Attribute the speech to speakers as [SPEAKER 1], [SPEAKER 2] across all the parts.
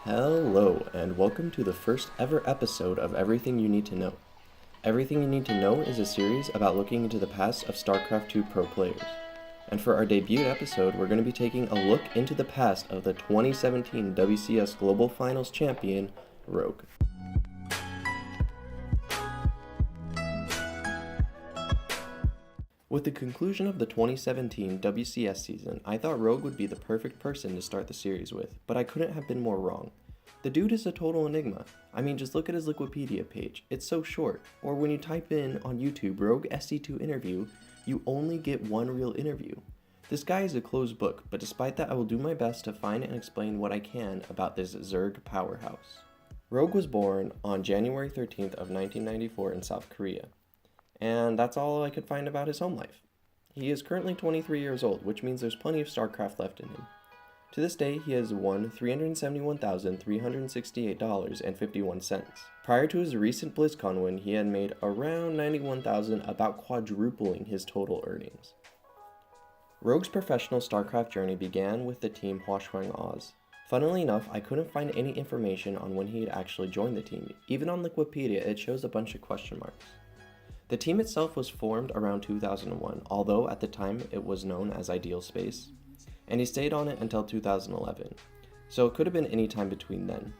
[SPEAKER 1] Hello, and welcome to the first ever episode of Everything You Need to Know. Everything You Need to Know is a series about looking into the past of StarCraft II pro players. And for our debut episode, we're going to be taking a look into the past of the 2017 WCS Global Finals champion, Rogue. With the conclusion of the 2017 WCS season, I thought Rogue would be the perfect person to start the series with, but I couldn't have been more wrong. The dude is a total enigma. I mean, just look at his Wikipedia page. It's so short. Or when you type in on YouTube Rogue SC2 interview, you only get one real interview. This guy is a closed book, but despite that I will do my best to find and explain what I can about this Zerg powerhouse. Rogue was born on January 13th of 1994 in South Korea. And that's all I could find about his home life. He is currently 23 years old, which means there's plenty of StarCraft left in him. To this day, he has won $371,368.51. Prior to his recent BlizzCon win, he had made around $91,000, about quadrupling his total earnings. Rogue's professional StarCraft journey began with the team Hwachuang Oz. Funnily enough, I couldn't find any information on when he had actually joined the team. Even on Wikipedia, it shows a bunch of question marks. The team itself was formed around 2001, although at the time it was known as Ideal Space, and he stayed on it until 2011, so it could have been any time between then.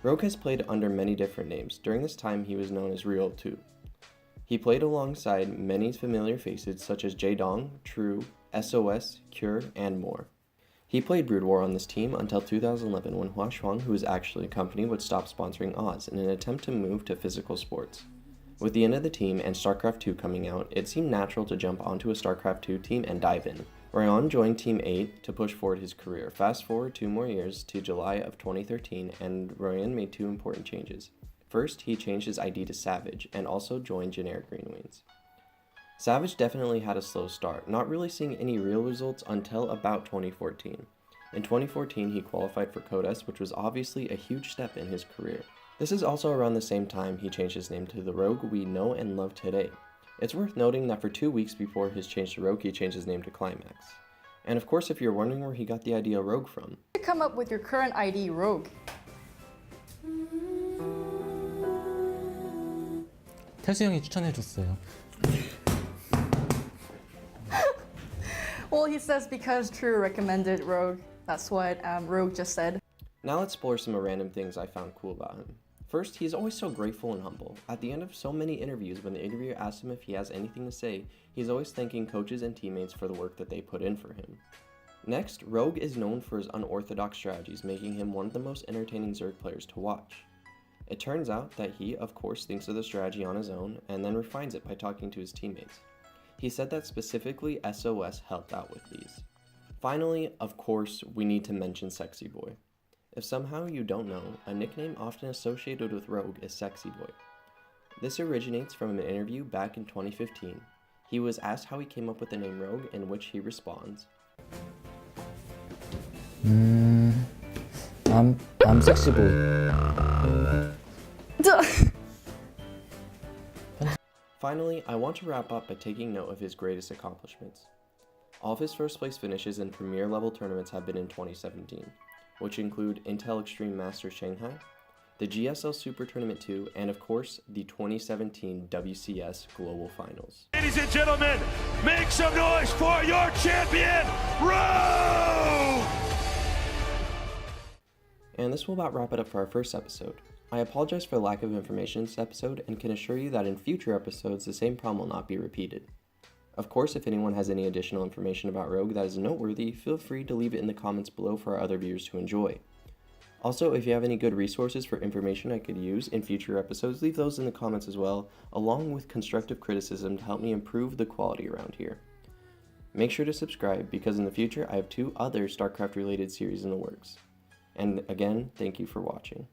[SPEAKER 1] Rogue has played under many different names. During this time he was known as Real 2. He played alongside many familiar faces such as Jaedong, True, SOS, Cure, and more. He played Brood War on this team until 2011 when Hwachuang, who is actually a company, would stop sponsoring Oz in an attempt to move to physical sports. With the end of the team and StarCraft II coming out, it seemed natural to jump onto a StarCraft II team and dive in. Ryan joined Team 8 to push forward his career. Fast forward 2 more years to July of 2013, and Ryan made 2 important changes. First, he changed his ID to Savage, and also joined Generic Green Wings. Savage definitely had a slow start, not really seeing any real results until about 2014. In 2014, he qualified for CODES, which was obviously a huge step in his career. This is also around the same time he changed his name to the Rogue we know and love today. It's worth noting that for 2 weeks before his change to Rogue, he changed his name to Climax. And of course, if you're wondering where he got the idea Rogue from,
[SPEAKER 2] to come up with your current ID, Rogue?
[SPEAKER 3] 태수 형이 추천해줬어요.
[SPEAKER 2] Well, he says because True recommended Rogue. That's what Rogue just said.
[SPEAKER 1] Now let's explore some random things I found cool about him. First, he's always so grateful and humble. At the end of so many interviews, when the interviewer asks him if he has anything to say, he's always thanking coaches and teammates for the work that they put in for him. Next, Rogue is known for his unorthodox strategies, making him one of the most entertaining Zerg players to watch. It turns out that he, of course, thinks of the strategy on his own, and then refines it by talking to his teammates. He said that specifically SOS helped out with these. Finally, of course, we need to mention Sexy Boy. If somehow you don't know, a nickname often associated with Rogue is Sexy Boy. This originates from an interview back in 2015. He was asked how he came up with the name Rogue, in which he responds,
[SPEAKER 3] I'm sexy boy.
[SPEAKER 1] Finally, I want to wrap up by taking note of his greatest accomplishments. All of his first place finishes in premier level tournaments have been in 2017, which include Intel Extreme Masters Shanghai, the GSL Super Tournament 2, and of course, the 2017 WCS Global Finals.
[SPEAKER 4] Ladies and gentlemen, make some noise for your champion, Rogue!
[SPEAKER 1] And this will about wrap it up for our first episode. I apologize for the lack of information in this episode and can assure you that in future episodes the same problem will not be repeated. Of course, if anyone has any additional information about Rogue that is noteworthy, feel free to leave it in the comments below for our other viewers to enjoy. Also, if you have any good resources for information I could use in future episodes, leave those in the comments as well, along with constructive criticism to help me improve the quality around here. Make sure to subscribe because in the future I have 2 other StarCraft related series in the works. And again, thank you for watching.